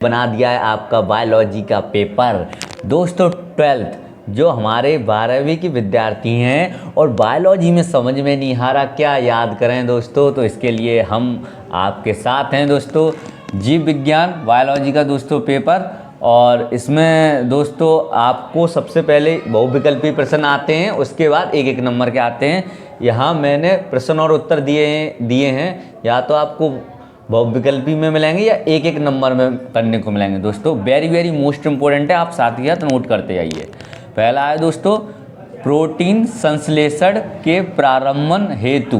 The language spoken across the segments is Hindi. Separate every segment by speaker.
Speaker 1: बना दिया है आपका बायोलॉजी का पेपर। दोस्तों 12th जो हमारे 12वीं के विद्यार्थी हैं और बायोलॉजी में समझ में नहीं आ रहा क्या याद करें दोस्तों, तो इसके लिए हम आपके साथ हैं दोस्तों। जीव विज्ञान बायोलॉजी का दोस्तों पेपर, और इसमें दोस्तों आपको सबसे पहले बहुविकल्पी प्रश्न आते हैं, उसके बाद एक एक नंबर के आते हैं। यहाँ मैंने प्रश्न और उत्तर दिए हैं, या तो आपको बहुविकल्पी में मिलेंगे या एक एक नंबर में करने को मिलेंगे दोस्तों। वेरी मोस्ट इंपॉर्टेंट है, आप साथ ही साथ नोट करते जाइए। पहला है दोस्तों, प्रोटीन संश्लेषण के प्रारंभन हेतु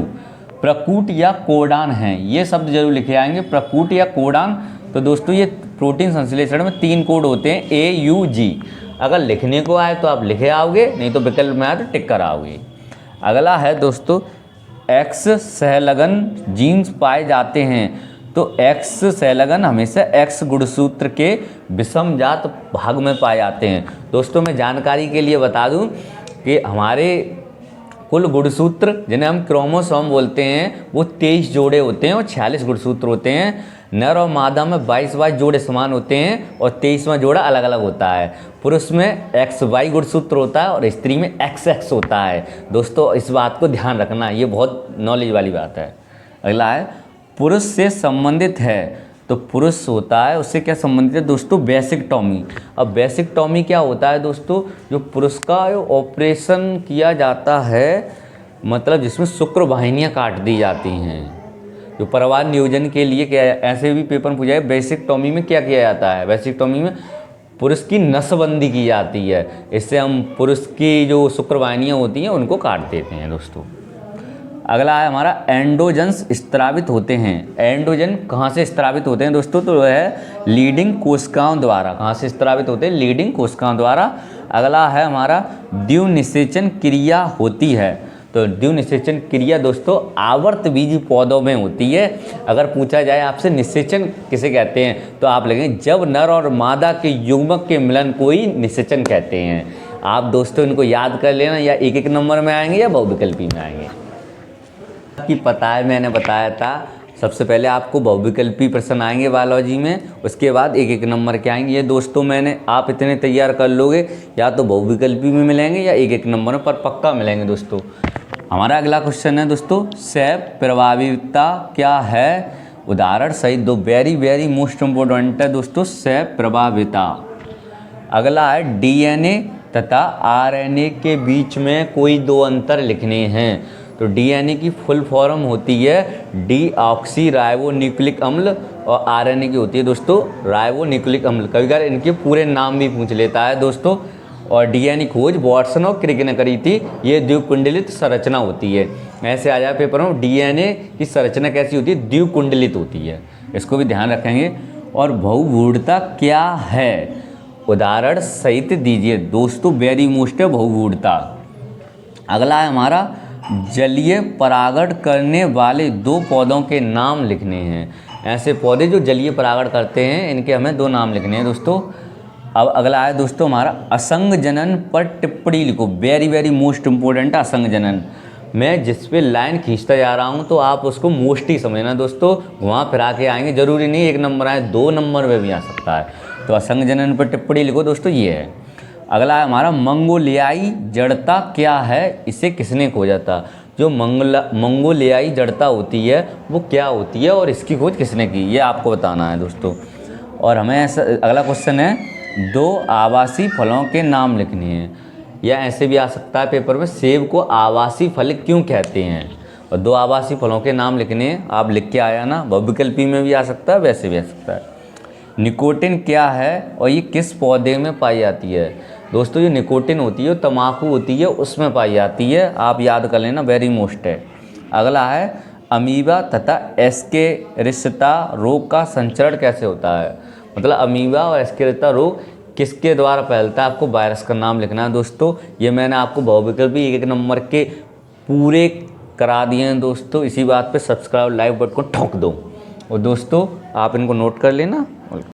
Speaker 1: प्रकूट या कोडान हैं। ये शब्द जरूर लिखे आएंगे, प्रकूट या कोडान। तो दोस्तों ये प्रोटीन संश्लेषण में 3 कोड होते हैं, AUG। अगर लिखने को आए तो आप लिखे आओगे, नहीं तो विकल्प में आए तो टिक कर आओगे। अगला है दोस्तों, X सहलगन जीन्स पाए जाते हैं। तो X सहलगन हमेशा X गुणसूत्र के विषमजात भाग में पाए जाते हैं। दोस्तों मैं जानकारी के लिए बता दूं कि हमारे कुल गुणसूत्र जिन्हें हम क्रोमोसोम बोलते हैं वो 23 जोड़े होते हैं और 46 गुणसूत्र होते हैं। नर और मादा में 22 जोड़े समान होते हैं और 23वां जोड़ा अलग अलग होता है। पुरुष में XY गुणसूत्र होता है और स्त्री में XX होता है। दोस्तों इस बात को ध्यान रखना, ये बहुत नॉलेज वाली बात है। अगला है, पुरुष से संबंधित है। तो पुरुष होता है, उससे क्या संबंधित है दोस्तों, बेसिकटॉमी। अब बेसिकटॉमी क्या होता है दोस्तों, जो पुरुष का ऑपरेशन किया जाता है, मतलब जिसमें शुक्र वाहिनियाँ काट दी जाती हैं। जो परिवार नियोजन के लिए क्या, ऐसे भी पेपर में पूछा है, बेसिकटॉमी में क्या किया जाता है। बेसिकटॉमी में पुरुष की नसबंदी की जाती है, इससे हम पुरुष की जो शुक्र वाहिनियाँ होती हैं उनको काट देते हैं दोस्तों। अगला है हमारा, एंडोजन्स स्त्रावित होते हैं। एंडोजन कहाँ से स्त्रावित होते हैं दोस्तों, तो है लीडिंग कोशिकाओं द्वारा। कहाँ से स्त्रावित होते हैं, लीडिंग कोशिकाओं द्वारा। अगला है हमारा, द्विनिषेचन क्रिया होती है। तो द्विनिषेचन क्रिया दोस्तों आवर्त बीजी पौधों में होती है। अगर पूछा जाए आपसे निषेचन किसे कहते हैं, तो आप लिखेंगे जब नर और मादा के युग्मक के मिलन को ही निषेचन कहते हैं। आप दोस्तों इनको याद कर लेना, या एक एक नंबर में आएंगे या बहुविकल्पी में आएंगे। कि पता है, मैंने बताया था सबसे पहले आपको बहुविकल्पी प्रश्न आएंगे बायोलॉजी में, उसके बाद एक एक नंबर के आएंगे। ये दोस्तों मैंने आप इतने तैयार कर लोगे, या तो बहुविकल्पी में मिलेंगे या एक एक नंबर पर पक्का मिलेंगे दोस्तों। हमारा अगला क्वेश्चन है दोस्तों, सैप प्रभाविता क्या है। उदाहरण सहित दो। वेरी मोस्ट इम्पोर्टेंट है दोस्तों, सैप प्रभाविता। अगला है, DNA तथा RNA के बीच में कोई 2 अंतर लिखने हैं। तो DNA की फुल फॉर्म होती है डीऑक्सी राइबोन्यूक्लिक अम्ल, और RNA की होती है दोस्तों राइबोन्यूक्लिक अम्ल। कभी कभार इनके पूरे नाम भी पूछ लेता है दोस्तों। और DNA खोज वॉटसन और क्रिक ने करी थी। ये द्विकुंडलित संरचना होती है। ऐसे आ जाए पेपर में, DNA की संरचना कैसी होती है, द्विकुंडलित होती है। इसको भी ध्यान रखेंगे। और बहुगुणता क्या है, उदाहरण सहित दीजिए दोस्तों। वेरी मोस्ट है बहुगुणता। अगला है हमारा, जलीय परागण करने वाले 2 पौधों के नाम लिखने हैं। ऐसे पौधे जो जलीय परागण करते हैं, इनके हमें 2 नाम लिखने हैं दोस्तों। अब अगला है दोस्तों हमारा, असंग जनन पर टिप्पणी लिखो। वेरी मोस्ट इंपॉर्टेंट है असंग जनन। मैं जिस पे लाइन खींचता जा रहा हूँ तो आप उसको मोस्ट ही समझना दोस्तों, वहाँ फिरा के आएंगे। जरूरी नहीं 1 नंबर आए, 2 नंबर में भी आ सकता है। तो असंग जनन पर टिप्पणी लिखो दोस्तों, ये है। अगला है हमारा, मंगोलियाई जड़ता क्या है, इसे किसने खोजा था। जो मंगोलियाई जड़ता होती है वो क्या होती है और इसकी खोज किसने की, ये आपको बताना है दोस्तों। और हमें ऐसा, अगला क्वेश्चन है, 2 आवासीय फलों के नाम लिखने हैं। या ऐसे भी आ सकता है पेपर में, सेब को आवासीय फल क्यों कहते हैं। और 2 आवासीय फलों के नाम लिखने हैं, आप लिख के आया ना। बहुविकल्पी में भी आ सकता है, वैसे भी आ सकता है। निकोटिन क्या है और ये किस पौधे में पाई जाती है। दोस्तों ये निकोटिन होती है, तम्बाकू होती है, उसमें पाई जाती है। आप याद कर लेना, वेरी मोस्ट है। अगला है, अमीबा तथा एस्केरिस्ता रोग का संचरण कैसे होता है। मतलब अमीबा और एस्केरिस्ता रोग किसके द्वारा फैलता है, आपको वायरस का नाम लिखना है दोस्तों। ये मैंने आपको बहुविकल्पी एक नंबर के पूरे करा दिए हैं दोस्तों। इसी बात पे सब्सक्राइब लाइक बटन को ठोक दो। और दोस्तों आप इनको नोट कर लेना।